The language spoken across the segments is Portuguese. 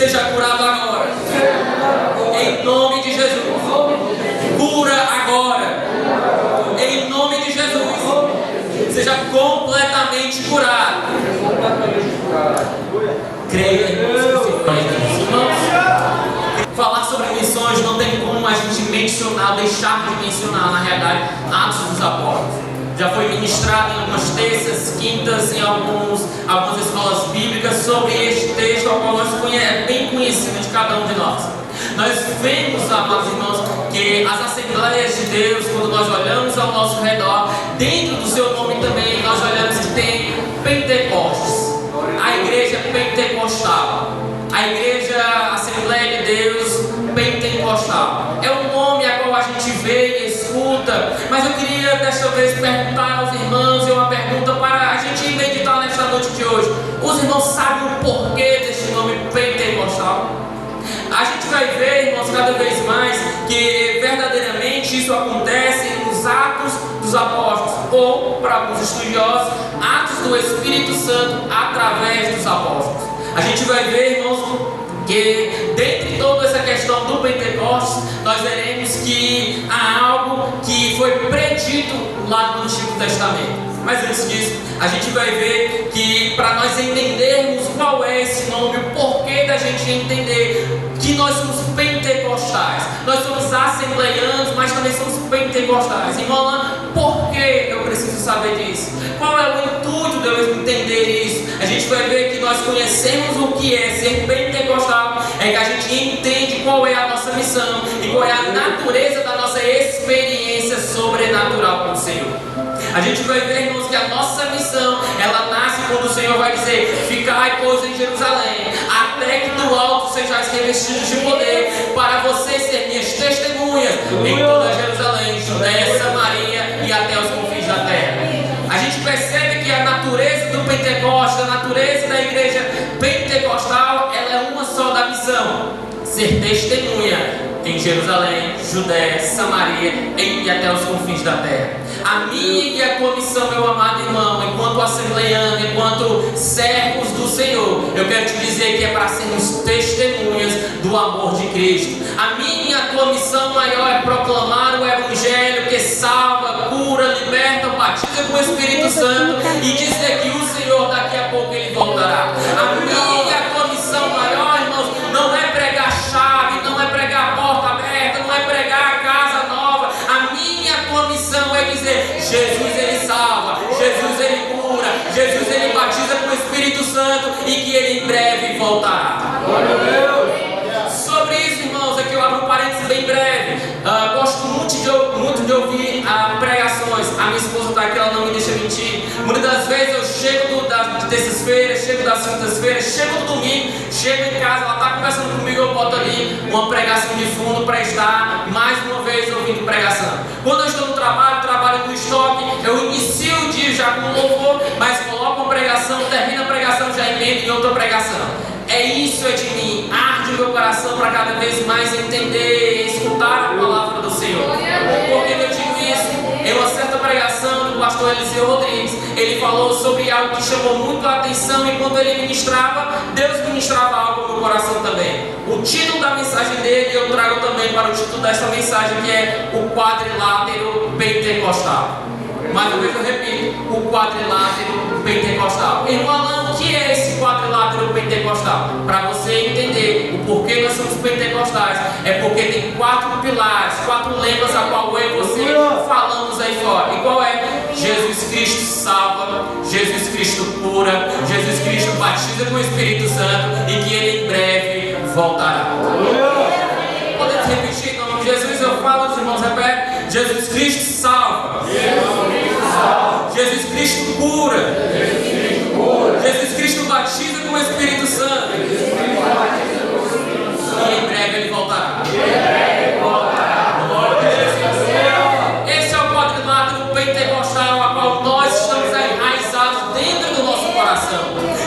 seja curado agora. Em nome de Jesus. Cura agora. Em nome de Jesus. Seja completamente curado. Creia, irmãos. Falar sobre missões não tem como a gente mencionar, deixar de mencionar, na realidade, Atos dos Apóstolos. Já foi ministrado em algumas terças, quintas, em algumas escolas bíblicas sobre este texto, ao qual é bem conhecido de cada um de nós. Nós vemos, amados irmãos, que as Assembleias de Deus, quando nós olhamos ao nosso redor, dentro do seu nome também, nós olhamos que tem Pentecostes, a igreja pentecostal, a igreja Assembleia de Deus pentecostal. É um nome a qual a gente vê e escuta, mas eu queria desta vez perguntar aos irmãos, e uma pergunta para a gente meditar nesta noite de hoje. Os irmãos sabem o porquê deste nome pentecostal? A gente vai ver, irmãos, cada vez mais que verdadeiramente isso acontece nos Atos dos Apóstolos, ou, para alguns estudiosos, Atos do Espírito Santo através dos Apóstolos. A gente vai ver, irmãos, que dentre toda essa questão do Pentecostes, nós veremos que há algo que foi predito lá no Antigo Testamento. Mas antes disso, a gente vai ver que para nós entendermos qual é esse nome, o porquê da gente entender que nós somos pentecostais, nós somos assembleianos, mas também somos pentecostais. Irmão, por que eu preciso saber disso? Qual é o intuito de eu entender isso? A gente vai ver que nós conhecemos o que é ser pentecostal, é que a gente entende qual é a nossa missão e qual é a natureza da nossa experiência sobrenatural com o Senhor. A gente vai ver, irmãos, que a nossa missão, ela nasce quando o Senhor vai dizer: ficai, pois, em Jerusalém, até que do alto sejais revestidos de poder, para vocês serem minhas testemunhas em toda Jerusalém, Judéia, Samaria e até os confins da terra. A gente percebe que a natureza do Pentecostes, a natureza da igreja pentecostal, ela é uma só da missão: ser testemunha em Jerusalém, Judéia, Samaria e até os confins da terra. A minha e a tua missão, meu amado irmão, enquanto assembleiano, enquanto servos do Senhor, eu quero te dizer que é para sermos testemunhas do amor de Cristo. A minha e a tua missão maior é proclamar o Evangelho que salva, cura, liberta, batiza com o Espírito Santo e dizer que o Senhor daqui a pouco ele voltará. A minha e a tua missão maior, irmãos, não é pregar chave, não é pregar a porta aberta, não é pregar a casa nova. A minha e a tua missão é dizer: Jesus ele salva, Jesus ele cura, Jesus ele batiza com o Espírito Santo e que ele em breve voltará. Glória a Deus. Sobre isso, irmãos, aqui eu abro um parênteses bem breve. Gosto muito de ouvir pregações. A minha esposa está aqui, ela não me deixa mentir. Muitas das vezes eu chego das terças-feiras, chego das quintas-feiras, chego no domingo, chego em casa, ela está conversando comigo, eu boto ali uma pregação de fundo para estar mais uma vez ouvindo pregação. Quando eu estou no trabalho no estoque, eu inicio o dia já com louvor, mas coloco uma pregação, termino a pregação, já emendo em outra pregação. É isso, é de mim, arde o meu coração para cada vez mais entender e escutar a palavra do Senhor. Por que eu digo isso? Em uma certa pregação do pastor Eliseu Rodrigues, ele falou sobre algo que chamou muito a atenção, e quando ele ministrava, Deus ministrava algo no meu coração também. O título da mensagem dele eu trago também para o título dessa mensagem, que é o quadrilátero pentecostal. Mais uma vez eu repito: o quadrilátero pentecostal. Irmão Alan, o que é esse quadrilátero pentecostal? Para você entender o porquê nós somos pentecostais, é porque tem 4 pilares, 4 lemas a qual eu e você falamos aí fora. E qual é? Jesus Cristo salva, Jesus Cristo cura, Jesus Cristo batiza com o Espírito Santo e que ele em breve voltará. Podemos repetir em nome de Jesus? Eu falo, os irmãos repetem: Jesus Cristo salva, Jesus Cristo cura, Jesus Cristo batiza com o Espírito Santo e em breve ele voltará. Esse é o quadrilátero pentecostal a qual nós estamos enraizados dentro do nosso coração.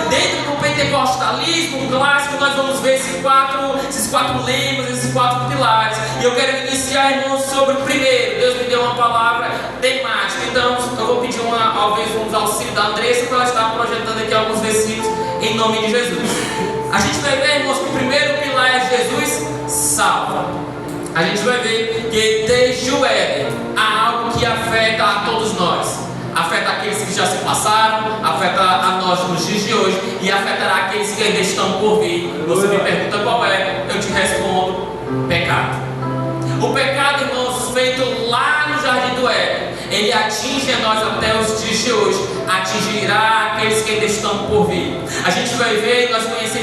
Dentro do pentecostalismo clássico, nós vamos ver esses quatro lemas, esses 4 pilares. E eu quero iniciar, irmãos, sobre o primeiro. Deus me deu uma palavra temática. Então, eu vou pedir talvez um auxílio da Andressa para ela estar projetando aqui alguns versículos em nome de Jesus. A gente vai ver, irmãos, que o primeiro pilar é Jesus salva. A gente vai ver que desde o Éden há algo que afeta a todos nós. Afeta aqueles que já se passaram, afeta a nós nos dias de hoje e afetará aqueles que ainda estão por vir. Você me pergunta qual é, eu te respondo: pecado. O pecado, irmãos, feito lá no Jardim do Éden, ele atinge a nós até os dias de hoje, atingirá aqueles que ainda estão por vir. A gente vai ver, nós conhecemos,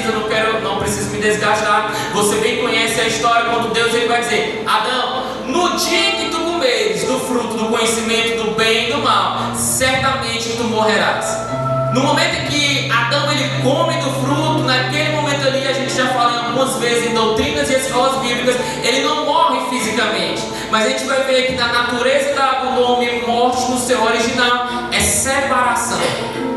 não preciso me desgastar. Você bem conhece a história quando Deus ele vai dizer: Adão, no dia que tu comeres do fruto do conhecimento do bem e do mal, certamente tu morrerás. No momento em que Adão ele come do fruto, naquele momento ali, a gente já fala algumas vezes em doutrinas e escolas bíblicas, ele não morre fisicamente, mas a gente vai ver que na natureza do homem, morte no seu original é separação.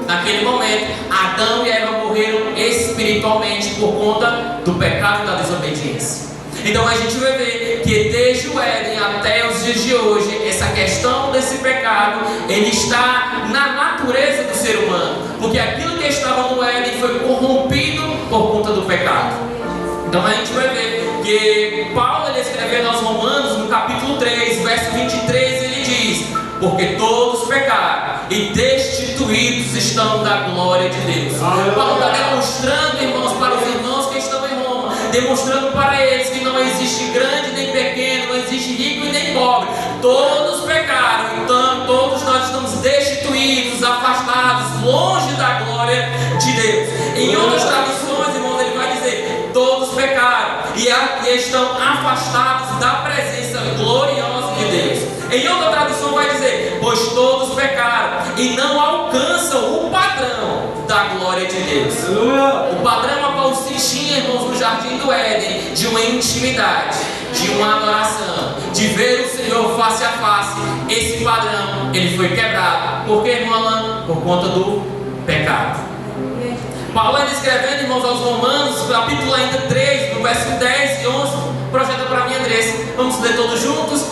Naquele momento, Adão e Eva morreram espiritualmente por conta do pecado e da desobediência. Então a gente vai ver que desde o Éden até os dias de hoje, essa questão desse pecado, ele está na natureza do ser humano, porque aquilo que estava no Éden foi corrompido por conta do pecado. Então a gente vai ver que Paulo, ele escrevendo aos Romanos, no capítulo 3, verso 23, ele diz: porque todos pecaram e destituídos estão da glória de Deus. Paulo está demonstrando, irmãos, para os irmãos que estão em Roma, demonstrando para eles que não existe grande nem pequeno, não existe rico e nem pobre. Todos pecaram, então todos nós estamos destituídos, afastados, longe da glória de Deus. Em outras traduções, irmãos, ele vai dizer: todos pecaram e estão afastados da presença gloriosa de Deus. Em outra tradução vai dizer: pois todos pecaram e não alcançam o padrão da glória de Deus. O padrão a qual se tinha, irmãos, no Jardim do Éden, de uma intimidade, de uma adoração, de ver o Senhor face a face, esse padrão, ele foi quebrado. Por que, irmão Alan? Por conta do pecado. Paulo ainda escrevendo, irmãos, aos Romanos, capítulo ainda 3, no verso 10 e 11, projeta para mim, Andressa. Vamos ler todos juntos?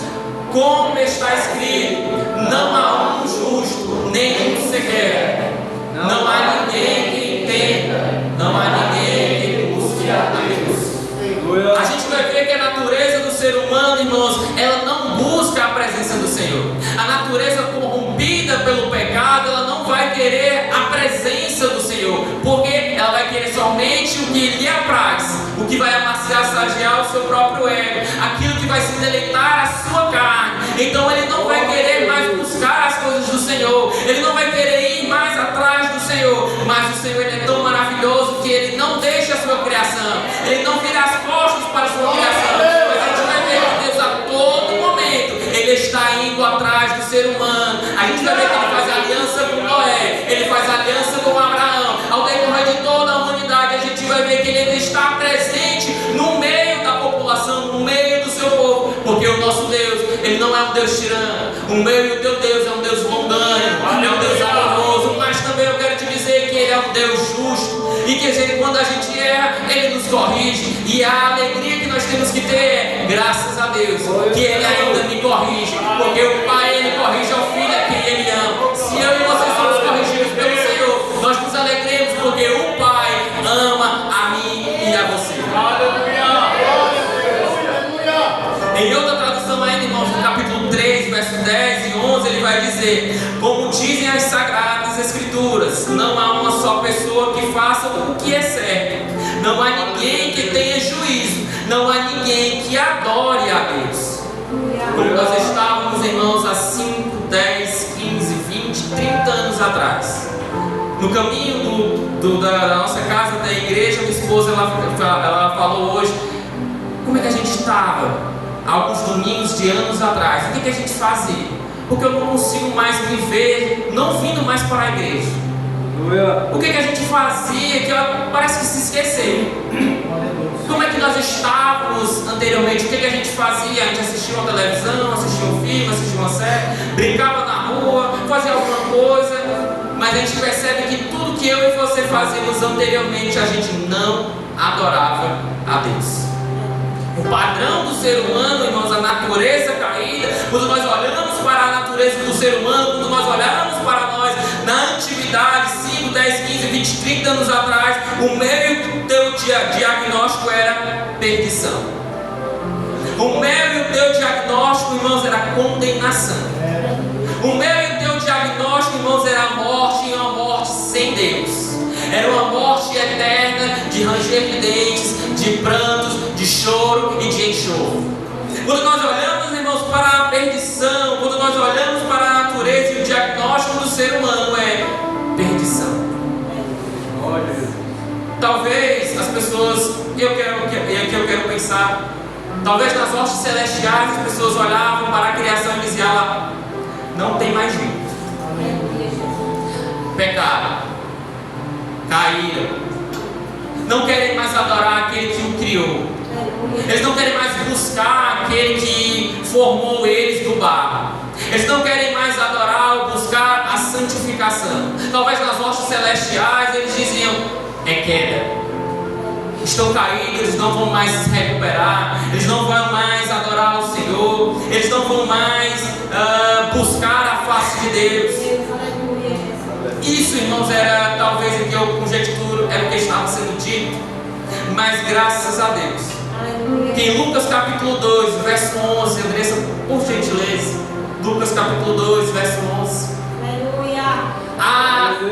Como está escrito: não há um justo, nem um sequer. Não há ninguém que entenda, não há ninguém que busque a Deus. A gente vai ver que a natureza do ser humano, irmãos, ela não busca a presença do Senhor. A natureza corrompida pelo pecado, ela não vai querer a presença do Senhor, porque ela vai querer somente o que lhe apraz, o que vai amaciar, saciar o seu próprio ego, aquilo que vai se deleitar a sua carne. Então ele não vai querer mais buscar as coisas do Senhor, ele não vai querer ir mais atrás do Senhor. Mas o Senhor, ele é tão maravilhoso que ele não deixa a sua criação, ele não vira as costas para a sua criação. Mas a gente vai ver que Deus, a todo momento, ele está indo atrás do ser humano. A gente vai ver que ele faz aliança com Noé, ele faz aliança com Abraão. Ao decorrer de toda a humanidade, a gente vai ver que ele está presente no meio da população, no meio do seu povo, porque o nosso Deus, ele não é um Deus tirano. O meu e o teu Deus é um Deus longânimo, é um Deus amoroso. Mas também eu quero te dizer que ele é um Deus justo, e que quando a gente erra, ele nos corrige. E a alegria que nós temos que ter é: graças a Deus que ele ainda me corrige, porque o Pai, ele corrige ao Filho a quem ele ama. Se eu e você somos corrigidos pelo Senhor, nós nos alegremos, porque o Pai ama a mim e a você. Em outra tradução ainda, irmãos, no capítulo 3, verso 10 e 11, ele vai dizer: como dizem as Sagradas Escrituras, não há uma só pessoa que faça o que é certo, não há ninguém que tenha juízo, não há ninguém que adore a Deus. Como nós estávamos, irmãos, há 5, 10, 15, 20, 30 anos atrás, no caminho da nossa casa, da igreja, minha esposa, ela falou hoje como é que a gente estava alguns domingos de anos atrás. O que a gente fazia? Porque eu não consigo mais me ver não vindo mais para a igreja. O que a gente fazia? Que parece que se esqueceu. Como é que nós estávamos anteriormente? O que a gente fazia? A gente assistia uma televisão, assistia um filme, assistia uma série, brincava na rua, fazia alguma coisa. Mas a gente percebe que tudo que eu e você fazíamos anteriormente, a gente não adorava a Deus. O padrão do ser humano, irmãos, a natureza caída, quando nós olhamos para a natureza do ser humano, quando nós olhamos para nós na antiguidade, 5, 10, 15, 20, 30 anos atrás, o meu e o teu diagnóstico era perdição. O meu e o teu diagnóstico, irmãos, era condenação. O meu e o teu diagnóstico, irmãos, era morte, e uma morte sem Deus. Era uma morte eterna de ranger de dentes, de prantos, de choro e de enxofre. Quando nós olhamos, irmãos, para a perdição, quando nós olhamos para a natureza e o diagnóstico do ser humano é perdição. Talvez as pessoas, eu quero pensar, talvez nas hostes celestiais as pessoas olhavam para a criação e diziam lá, não tem mais jeito. Pecaram, caíram, não querem mais adorar aquele que o criou. Eles não querem mais buscar aquele que formou eles do barro. Eles não querem mais adorar ou buscar a santificação. Talvez nas hostes celestiais eles diziam, é queda. Estão caídos, eles não vão mais se recuperar, eles não vão mais adorar o Senhor, eles não vão mais buscar a face de Deus. Isso, irmãos, era talvez aqui eu conjecturo, era o que estava sendo dito, mas graças a Deus, que em Lucas capítulo 2, verso 11, Andressa, por gentileza, Lucas capítulo 2, verso 11.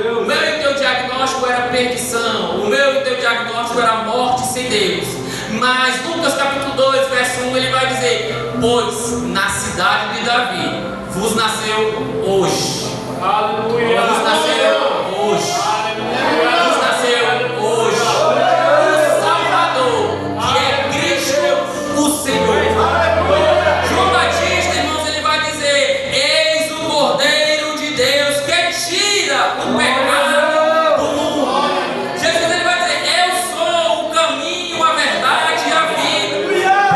O meu e o teu diagnóstico era perdição, o meu e o teu diagnóstico era morte sem Deus. Mas Lucas capítulo 2, verso 1, ele vai dizer, pois na cidade de Davi vos nasceu hoje. Aleluia. Vos nasceu hoje. Vos nasceu hoje o Salvador, que é Cristo o Senhor. João Batista, irmãos, ele vai dizer, eis o Cordeiro de Deus que tira o pecado do mundo. Jesus, ele vai dizer, eu sou o caminho, a verdade e a vida.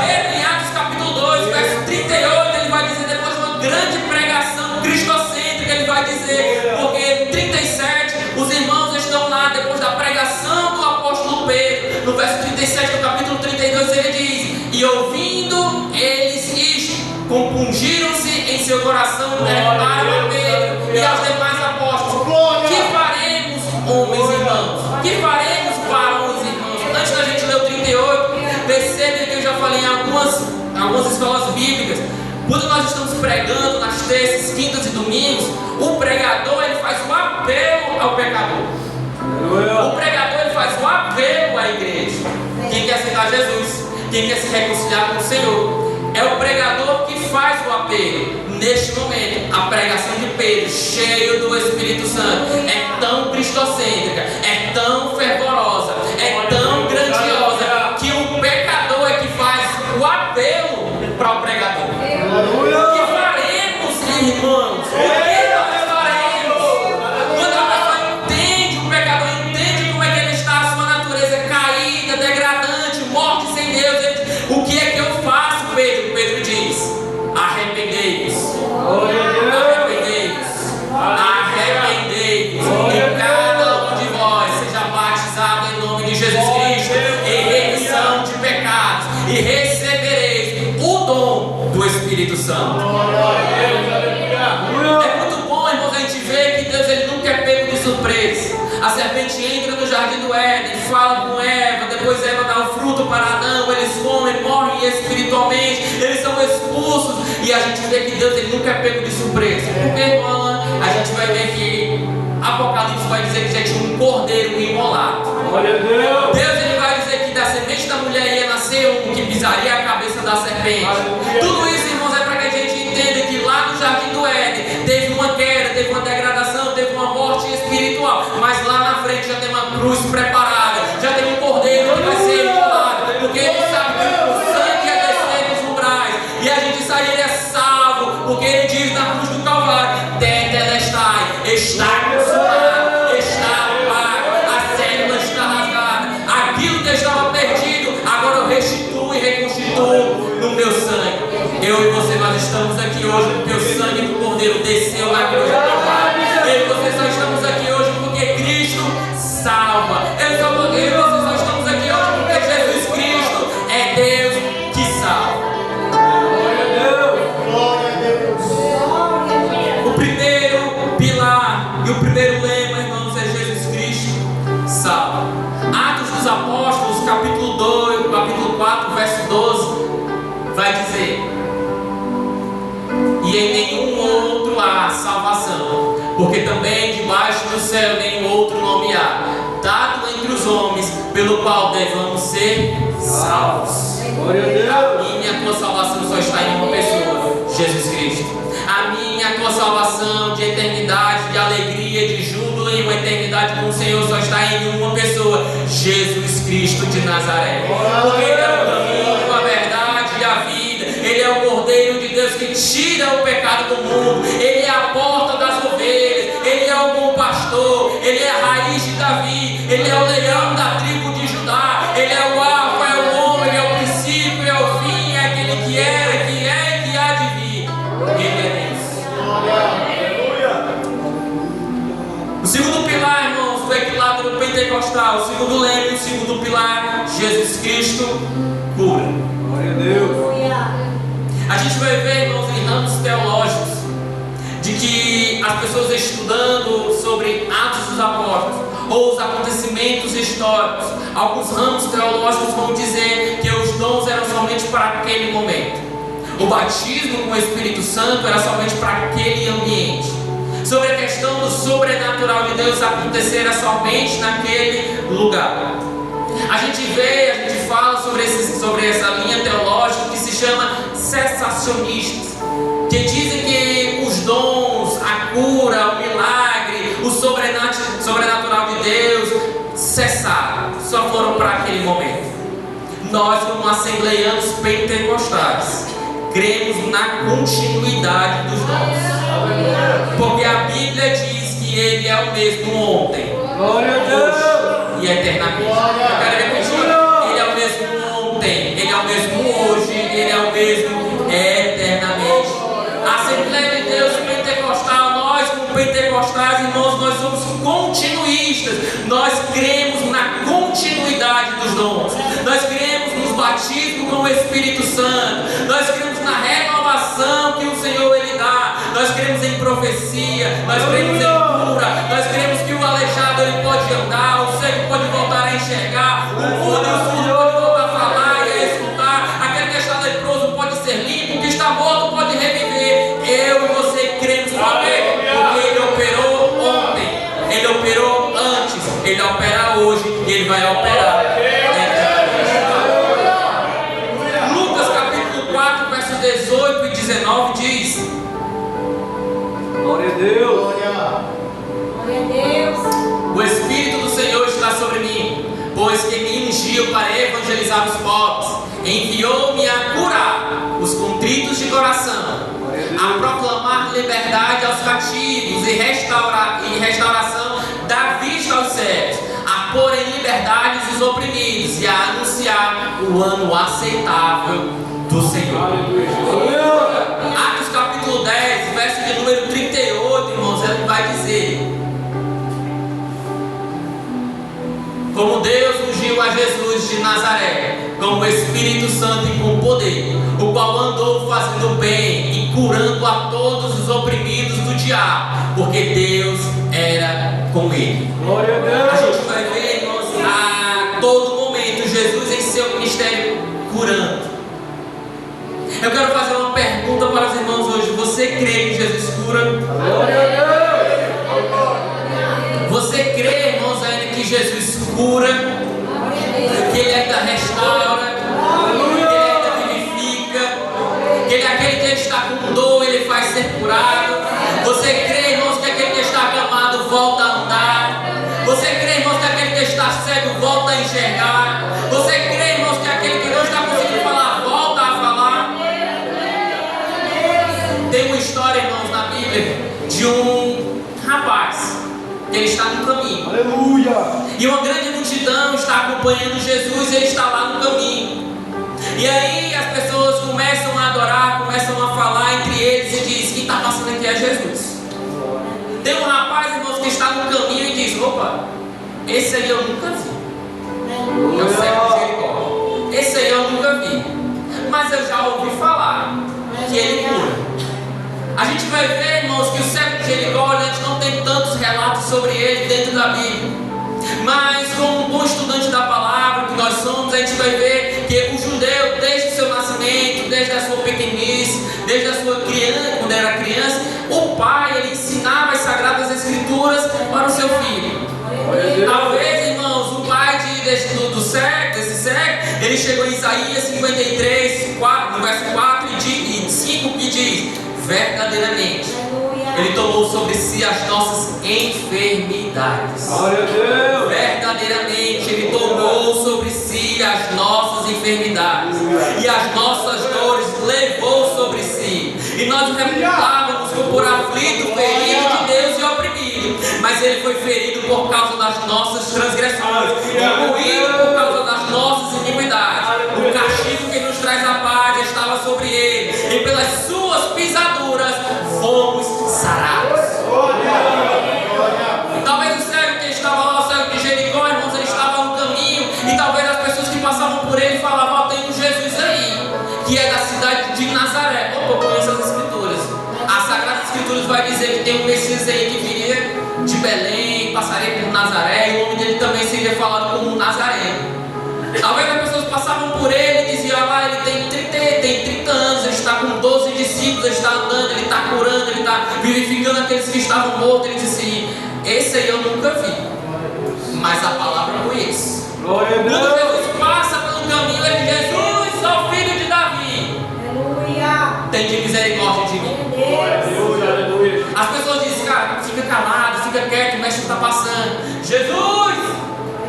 Pedro, em Atos capítulo 2, verso 38, ele vai dizer, depois de uma grande pregação cristocêntrica, ele vai dizer, porque 37, os irmãos estão lá depois da pregação do apóstolo Pedro, no verso 37 do capítulo 32, ele diz, e ouvindo eles isto, compungiram-se em seu coração, perguntaram a Pedro e aos demais apóstolos, que faremos, homens e irmãos? Que faremos para os irmãos? Antes da gente ler o 38, percebem que eu já falei em algumas escolas bíblicas. Quando nós estamos pregando nas terças, quintas e domingos, o pregador ele faz o apelo ao pecador. O pregador ele faz o apelo à igreja. Quem quer aceitar Jesus, quem quer se reconciliar com o Senhor, é o pregador que faz o apelo. Neste momento, a pregação de Pedro, cheio do Espírito Santo, é tão cristocêntrica, é tão fervorosa, é tão grandiosa, que o pecador é que faz o apelo para o pregador. O que faremos, irmãos? O que nós faremos? Quando a pessoa entende, o pecador entende como é que ele está, a sua natureza caída, degradante, morte sem Deus, ele diz, o que é que eu faço, Pedro? Pedro diz, arrependei-vos. Arrependei-vos. Arrependei-vos. E cada um de vós seja batizado em nome de Jesus Cristo, em remissão de pecados, e recebereis o dom do Espírito Santo. É muito bom, irmãos, a gente ver que Deus ele nunca é pego de surpresa. A serpente entra no jardim do Éden, fala com Eva, depois Eva dá o fruto para Adão, eles comem, morrem espiritualmente, eles são expulsos, e a gente vê que Deus ele nunca é pego de surpresa. Porque, irmã, a gente vai ver que Apocalipse vai dizer que já tinha um cordeiro imolado. Deus ele vai dizer que da semente da mulher ia nascer um que pisaria a cabeça da serpente. Tudo isso, irmãos, é para que a gente entenda que lá no jardim do Éden teve uma queda, teve uma degradação, teve uma morte espiritual, mas lá na frente já tem uma cruz preparada, já tem um cordeiro que vai ser imolado, porque ele sabe que o sangue ia descer nos umbrais e a gente sairia salvo, porque ele diz na cruz do Calvário, tetelestai, está consumado, está pago, a célula está rasgada, aquilo que estava perdido, agora eu restituo e reconstituo no meu sangue. Eu e você, nós estamos aqui hoje porque o sangue do Cordeiro desceu na cruz do Calvário. Eu e você só estamos aqui hoje porque Cristo salva. Eu e você só estamos aqui hoje porque Jesus Cristo é Deus que salva. O primeiro pilar e o primeiro lema, irmãos, é Jesus Cristo salva. Atos dos Apóstolos, porque também debaixo do céu nenhum outro nome há, dado entre os homens, pelo qual devamos ser salvos. A minha e a tua salvação só está em uma pessoa, Jesus Cristo. A minha e a tua salvação de eternidade, de alegria, de júbilo em uma eternidade com o Senhor só está em uma pessoa, Jesus Cristo de Nazaré. Porque Ele é o caminho, a verdade e a vida. Ele é o Cordeiro de Deus que tira o pecado do mundo. Ele é a porta das ovelhas. Ele é o bom pastor. Ele é a raiz de Davi. Ele é o leão da tribo de Judá. Ele é o alfa, é o ômega, é o princípio, é o fim, é aquele que era, que é e que há de vir. Ele é Deus. O segundo pilar, irmãos, do equilátero pentecostal, o segundo leme, o segundo pilar, Jesus Cristo cura. Glória a Deus. A gente vai ver, irmãos, em ramos teológicos, de que as pessoas estudando sobre Atos dos Apóstolos, ou os acontecimentos históricos, alguns ramos teológicos vão dizer que os dons eram somente para aquele momento. O batismo com o Espírito Santo era somente para aquele ambiente. Sobre a questão do sobrenatural de Deus acontecer somente naquele lugar. A gente vê, a gente fala sobre essa linha teológica que se chama cessacionistas, que dizem que os dons, a cura, o milagre, o sobrenatural de Deus cessaram, só foram para aquele momento. Nós, como assembleianos pentecostais, cremos na continuidade dos dons, porque a Bíblia diz que Ele é o mesmo ontem, hoje e eternamente. Eu quero repetir: Ele é o mesmo ontem, Ele é o mesmo hoje, Ele é o mesmo eternamente. A Assembleia de Deus pentecostal, nós como pentecostais, irmãos, nós somos continuistas. Nós cremos na continuidade dos dons. Nós cremos nos batismos com o Espírito Santo. Nós cremos na renovação que o Senhor Ele dá. Nós cremos em profecia. Nós cremos em cura. Nós cremos que o aleijado ele pode andar, o cego pode voltar a enxergar, o mudo e o surdo pode voltar a falar e a escutar, aquele que está leproso pode ser limpo, o que está morto pode reviver. Eu e você cremos também, porque Ele operou ontem, Ele operou antes, Ele opera hoje e Ele vai operar. Lucas capítulo 4, versos 18 e 19 diz: Glória a Deus. O Espírito do Senhor está sobre mim, pois que me ungiu para evangelizar os pobres, enviou-me a curar os contritos de coração, a proclamar liberdade aos cativos e restauração da vista aos cegos, a pôr em liberdade os oprimidos e a anunciar o ano aceitável do Senhor. Atos capítulo 10, verso de número 38, irmãos, ele vai dizer: como Deus ungiu a Jesus de Nazaré com o Espírito Santo e com poder, o qual andou fazendo bem e curando a todos os oprimidos do diabo, porque Deus era com ele. Glória a Deus. A gente vai ver, irmãos, a todo momento Jesus em seu ministério curando. Eu quero fazer uma pergunta para os irmãos hoje: você crê que Jesus cura? Glória a Deus. Você crê, irmãos, ainda que Jesus cura, que Ele ainda restaura, que Ele ainda vivifica, que Ele é aquele que está com dor, Ele faz ser curado? Você crê, irmãos, que aquele que está acamado volta a andar? Você crê, irmãos, que aquele que está cego volta a enxergar? Você crê, irmãos, que aquele que não está conseguindo falar volta a falar? Tem uma história, irmãos, na Bíblia de um rapaz. Ele está no caminho. Aleluia. E uma grande multidão está acompanhando Jesus e ele está lá no caminho. E aí as pessoas começam a adorar, começam a falar entre eles e diz: quem está passando aqui é Jesus. Tem um rapaz, irmãos, que está no caminho e diz: opa, esse aí eu nunca vi. É o cego de Jericó. Esse aí eu nunca vi. Mas eu já ouvi falar que ele cura. A gente vai ver, irmãos, que o cego de Jericó, a gente não tem tantos relatos sobre ele dentro da Bíblia. Mas como um bom estudante da palavra que nós somos, a gente vai ver que o judeu, desde o seu nascimento, desde a sua pequenice, desde a sua criança, quando era criança, o pai, ele ensinava as Sagradas Escrituras Talvez, irmãos, o pai desse século, ele chegou em Isaías 53, no verso 4 e 5, que diz: verdadeiramente, Ele tomou sobre si as nossas enfermidades. Glória a Deus. Verdadeiramente, Ele tomou sobre si as nossas enfermidades e as nossas dores levou sobre si. E nós o reputávamos por aflito, ferido de Deus e oprimido. Mas Ele foi ferido por causa das nossas transgressões, moído por causa das nossas iniquidades. O castigo que nos traz a paz estava sobre Ele, e pelas suas pisaduras fomos sarados. Talvez o cego que estava lá, o cego de Jericó, irmãos, ele estava no caminho, e talvez as pessoas que passavam por ele falavam: ó, tem um Jesus aí, que é da cidade de Nazaré. Opa, eu conheço as Escrituras. As Sagradas Escrituras vai dizer que tem um Messias aí que viria de Belém, passaria por Nazaré, e o nome dele também seria falado como Nazareno. Talvez as pessoas passavam por ele e diziam: ah, ele tem 30 anos, ele está com 12 discípulos, ele está andando, ele está curando, ele está vivificando aqueles que estavam mortos. Ele disse assim: esse aí eu nunca vi, mas a palavra eu conheço. Glória a Quando Deus. Jesus passa pelo caminho, ele diz: Jesus, ó filho de Davi, tem de misericórdia de mim. Glória a Deus. Aleluia. As pessoas dizem: cara, fica calado, fica quieto, o mestre está passando. Jesus,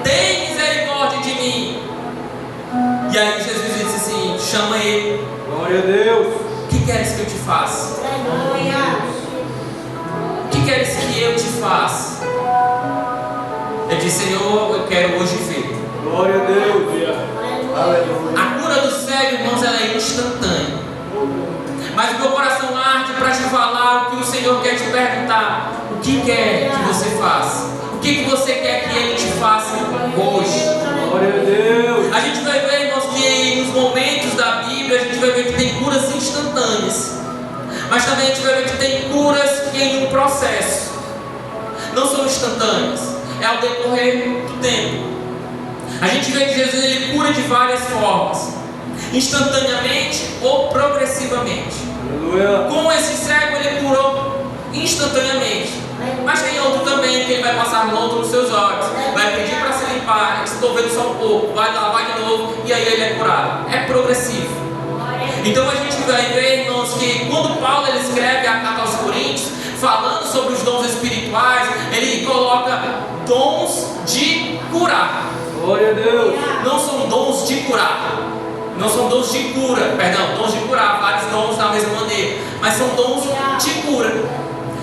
tem misericórdia de mim. E aí Jesus disse assim: chama ele. Glória a Deus. O que queres que eu te faça? O que queres que eu te faça? Ele disse: Senhor, eu quero hoje ver. Glória a Deus. Aleluia. A cura do cego, irmãos, ela é instantânea. Mas o meu coração arde para te falar o que o Senhor quer te perguntar. O que quer que você faça? O que você quer que Ele te faça hoje? Glória a Deus. A gente vai ver, irmãos, que nos momentos da Bíblia a gente vai ver que tem curas instantâneas, mas também a gente vai ver que tem curas que em um processo não são instantâneas, é ao decorrer do tempo. A gente vê que Jesus ele cura de várias formas, instantaneamente ou progressivamente. Aleluia. Com esse cego ele curou instantaneamente, mas tem outro também que ele vai passar lodo nos seus olhos, vai pedir para se limpar: estou vendo só um pouco, vai lá, vai de novo, e aí ele é curado. É progressivo. Então a gente vai ver, irmãos, que quando Paulo ele escreve a carta aos Coríntios, falando sobre os dons espirituais, ele coloca dons de curar. Glória a Deus. Não são dons de curar, não são dons de cura, perdão, dons de curar, vários dons da mesma maneira, mas são dons de cura.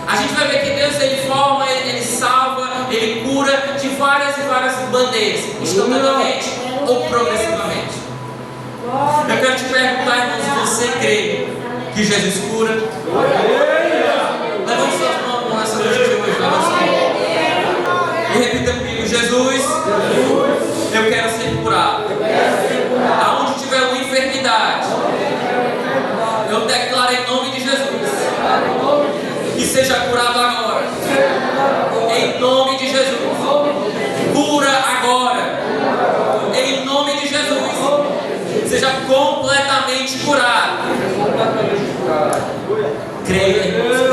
A gente vai ver que Deus ele forma, ele salva, ele cura de várias e várias maneiras, instantaneamente ou progressivamente. Eu quero te perguntar, irmão, se você crê que Jesus cura. Levante suas mãos nessa noite de hoje, levante suas mãos. E repita comigo: Jesus, eu quero ser curado. Aonde tiver uma enfermidade, eu declaro em nome de Jesus que seja curado agora. Em nome de Jesus. Cura agora. Em nome de Jesus. Seja completamente curado. Creia.